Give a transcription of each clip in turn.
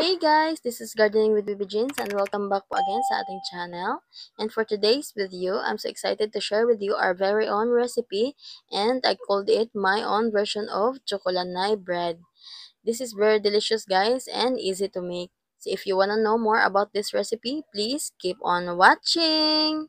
Hey guys, this is Gardening with Baby Jeans and welcome back po again sa ating channel. And for today's video, I'm so excited to share with you our very own recipe and I called it my own version of chocolanay bread. This is very delicious guys and easy to make. So if you want to know more about this recipe, please keep on watching!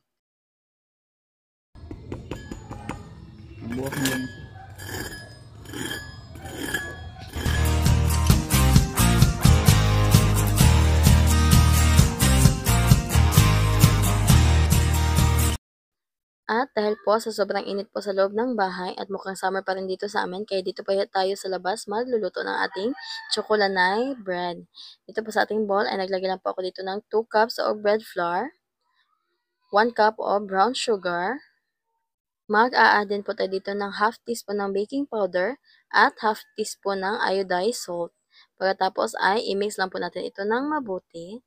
At dahil po sa sobrang init po sa loob ng bahay at mukhang summer pa rin dito sa amin, kaya dito pa tayo sa labas magluluto ng ating chocolanay bread. Dito po sa ating bowl ay naglagay lang po ako dito ng 2 cups of bread flour, 1 cup of brown sugar, mag-a-add din po tayo dito ng half teaspoon ng baking powder at half teaspoon ng iodized salt. Pagkatapos ay i-mix lang po natin ito ng mabuti.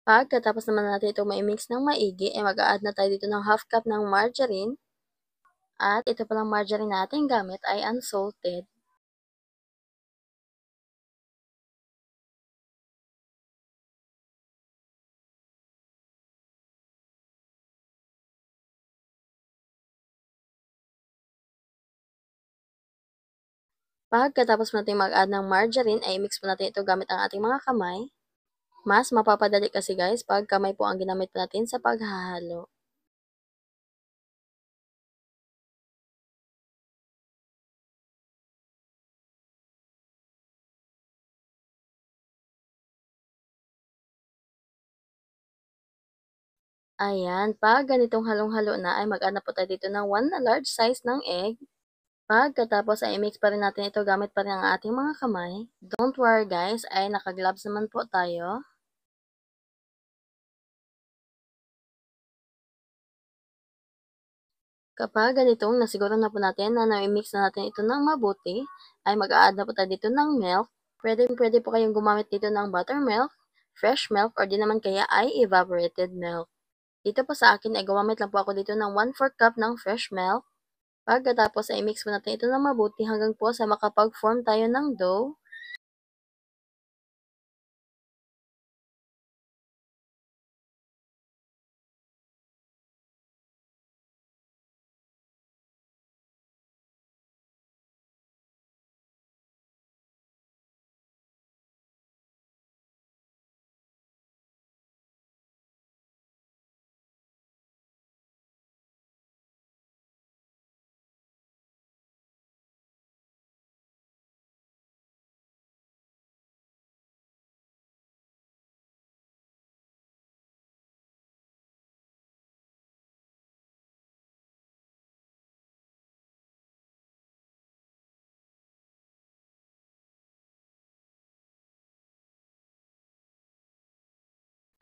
Pagkatapos naman natin itong ma-mix ng maigi, ay mag-a-add na tayo dito ng half cup ng margarine. At ito palang margarine natin gamit ay unsalted. Pagkatapos natin mag-add ng margarine, ay mix po natin ito gamit ang ating mga kamay. Mas mapapadali kasi guys pag kamay po ang ginamit po natin sa paghahalo. Ayan, pag ganitong halong-halo na ay mag-add na po tayo dito ng 1 large size ng egg. Pagkatapos ay i-mix pa rin natin ito gamit pa rin ang ating mga kamay. Don't worry guys, ay naka-gloves naman po tayo. Kapag ganitong nasiguro na po natin na na-mix na natin ito ng mabuti, ay mag-a-add na po tayo dito ng milk. Pwede po kayong gumamit dito ng buttermilk, fresh milk, or di naman kaya ay evaporated milk. Dito po sa akin ay gumamit lang po ako dito ng 1/4 cup ng fresh milk. Pagkatapos ay mix po natin ito ng mabuti hanggang po sa makapag-form tayo ng dough.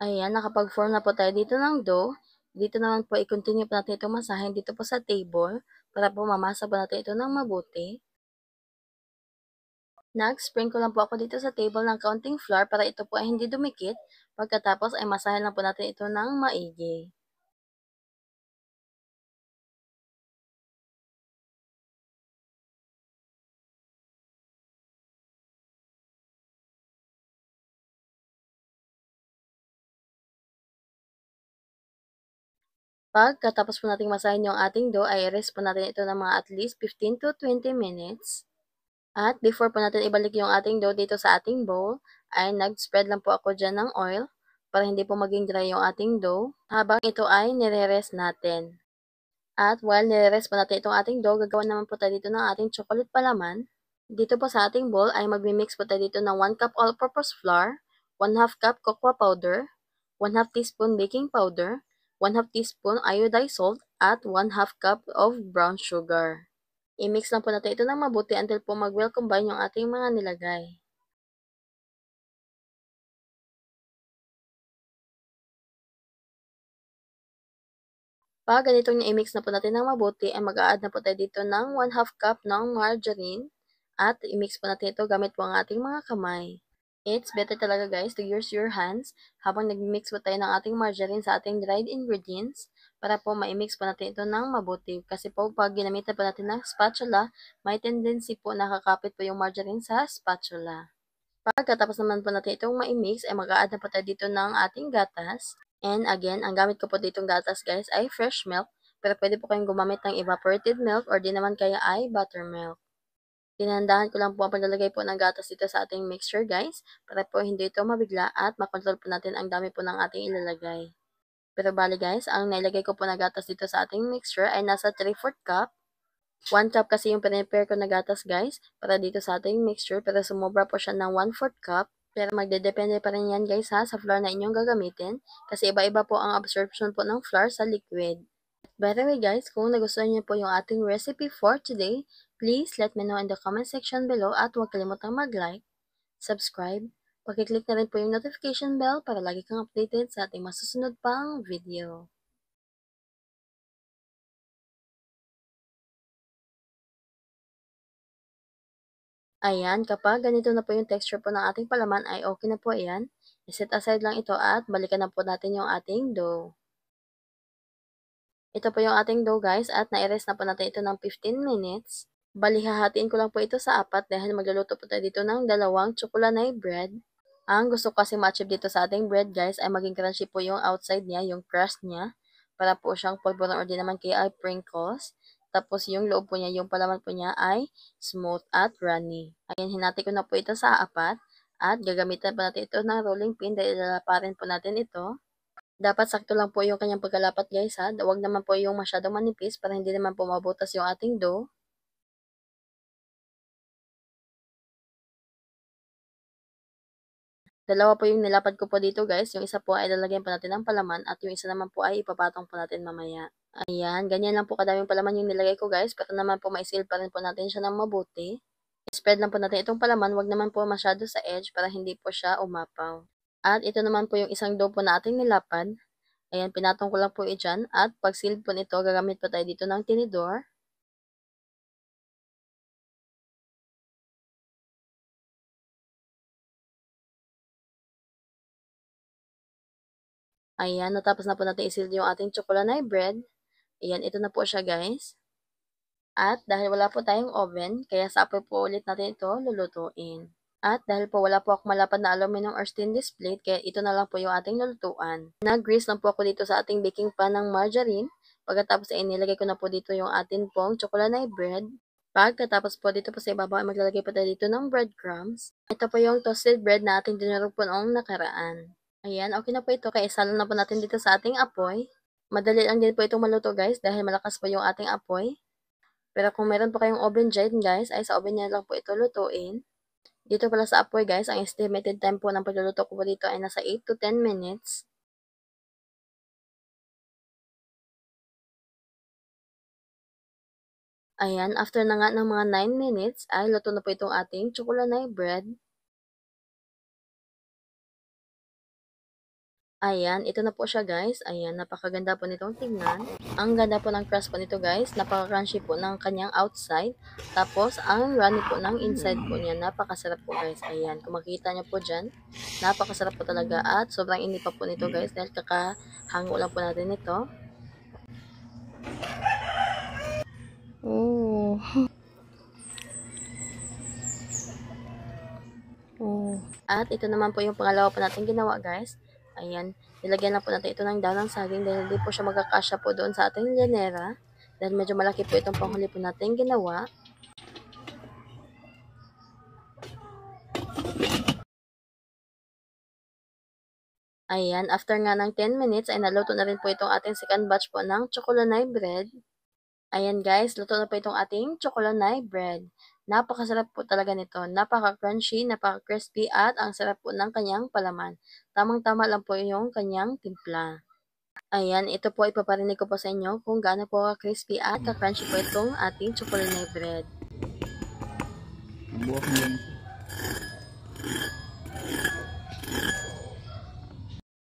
Ayan, nakapag-form na po tayo dito ng dough. Dito naman po, i-continue po natin itong masahin dito po sa table para po mamasa po natin ito ng mabuti. Nag-sprinkle lang po ako dito sa table ng kaunting flour para ito po ay hindi dumikit. Pagkatapos ay masahin lang po natin ito ng maigi. Pagkatapos po nating masahin yung ating dough, ay rest po natin ito ng mga at least 15 to 20 minutes. At before po natin ibalik yung ating dough dito sa ating bowl, ay nag-spread lang po ako dyan ng oil para hindi po maging dry yung ating dough habang ito ay nire-rest natin. At while nire-rest po natin itong ating dough, gagawa naman po tayo dito ng ating chocolate palaman. Dito po sa ating bowl ay magmi-mix po tayo dito ng 1 cup all-purpose flour, 1/2 cup cocoa powder, 1/2 teaspoon baking powder, 1/2 teaspoon iodized salt, at 1/2 cup of brown sugar. I-mix lang po natin ito ng mabuti until po mag-well combine yung ating mga nilagay. Pag ganitong i-mix na po natin ng mabuti, ay mag-a-add na po tayo dito ng 1/2 cup ng margarine at i-mix po natin ito gamit po ang ating mga kamay. It's better talaga guys to use your hands habang nag-mix po tayo ng ating margarine sa ating dried ingredients para po ma-mix po natin ito ng mabuti. Kasi po pag ginamitan po natin ng spatula, may tendency po nakakapit po yung margarine sa spatula. Pagkatapos naman po natin itong ma-mix, ay mag-a-add na po tayo dito ng ating gatas. And again, ang gamit ko po ditong gatas guys ay fresh milk. Pero pwede po kayong gumamit ng evaporated milk or di naman kaya ay buttermilk. Tinandahan ko lang po ang paglalagay po ng gatas dito sa ating mixture guys, para po hindi ito mabigla at makontrol po natin ang dami po ng ating ilalagay. Pero bali guys, ang nailagay ko po na gatas dito sa ating mixture ay nasa 3/4 cup. 1 cup kasi yung pinipare ko na gatas guys, para dito sa ating mixture, pero sumobra po siya ng 1/4 cup. Pero magdedepende pa rin yan guys ha, sa flour na inyong gagamitin, kasi iba-iba po ang absorption po ng flour sa liquid. By the way guys, kung nagustuhan niyo po yung ating recipe for today, please let me know in the comment section below at huwag kalimutang mag-like, subscribe, pakiclick na rin po yung notification bell para lagi kang updated sa ating masusunod pang video. Ayan, kapag ganito na po yung texture po ng ating palaman ay okay na po yan. I-set aside lang ito at balikan na po natin yung ating dough. Ito po yung ating dough guys at na-rest na po natin ito ng 15 minutes. Bali, hahatiin ko lang po ito sa 4 dahil magluluto po tayo dito ng 2 chocolate bread. Ang gusto ko kasi ma-achieve dito sa ating bread guys ay maging crunchy po yung outside niya, yung crust niya. Para po siyang polvoron or di naman kaya ay sprinkles. Tapos yung loob po niya, yung palaman po niya ay smooth at runny. Ayan, hinati ko na po ito sa 4 at gagamitan pa natin ito ng rolling pin dahil lalaparin po natin ito. Dapat sakto lang po yung kanyang pagkalapat guys ha. Huwag naman po yung masyadong manipis para hindi naman po mabutas yung ating dough. Dalawa po yung nilapad ko po dito guys. Yung isa po ay lalagyan pa natin ng palaman at yung isa naman po ay ipapatong po natin mamaya. Ayan, ganyan lang po kadaming palaman yung nilagay ko guys. Pero naman po maisil pa rin po natin siya ng mabuti. Spread lang po natin itong palaman. Huwag naman po masyado sa edge para hindi po siya umapaw. At ito naman po yung isang dough po na ating nilapad. Ayan, pinatong ko lang po dyan. At pag sealed po nito, gagamit po tayo dito ng tinidor. Ayan, natapos na po natin i-seal yung ating chocolate bread. Ayan, ito na po siya guys. At dahil wala po tayong oven, kaya sa apoy po ulit natin ito lulutuin. At dahil po wala po akong malapad na aluminum or stainless plate, kaya ito na lang po yung ating lulutuan. Nag-grease lang po ako dito sa ating baking pan ng margarine. Pagkatapos ay nilagay ko na po dito yung ating pong chocolate bread. Pagkatapos po dito po sa ibabaw ay maglalagay po tayo dito ng breadcrumbs. Ito po yung toasted bread na ating dinurog po noong nakaraan. Ayan, okay na po ito. Kaya isalo na po natin dito sa ating apoy. Madali lang din po itong maluto guys dahil malakas po yung ating apoy. Pero kung meron po kayong oven dyan guys, ay sa oven niya lang po ito lutuin. Dito pala sa apoy guys, ang estimated time po ng pagluluto ko po dito ay nasa 8 to 10 minutes. Ayan, after na nga ng mga 9 minutes, ay luto na po itong ating chocolate bread. Ayan, ito na po siya guys. Ayan, napakaganda po nitong tingnan. Ang ganda po ng crust po nito guys. Napaka-crunchy po ng kanyang outside. Tapos, ang runny po ng inside po niya. Napakasarap po guys. Ayan, kung makikita niyo po dyan. Napakasarap po talaga at sobrang init pa po nito guys. Dahil kakahango lang po natin ito. Oh. Oh. At ito naman po yung pangalawa po natin ginawa guys. Ayan, nilagyan na po natin ito ng daw ng saging dahil hindi po siya magkakasya po doon sa ating llenera. Dahil medyo malaki po itong panghuli po natin ginawa. Ayan, after nga ng 10 minutes ay naluto na rin po itong ating second batch po ng chocolate bread. Ayan guys, luto na po itong ating chocolate bread. Napakasarap po talaga nito. Napaka-crunchy, napaka-crispy at ang sarap po ng kanyang palaman. Tamang-tama lang po yung kanyang timpla. Ayan, ito po ipaparinig ko po sa inyo kung gaano po ka-crispy at ka-crunchy po itong ating chocolate bread.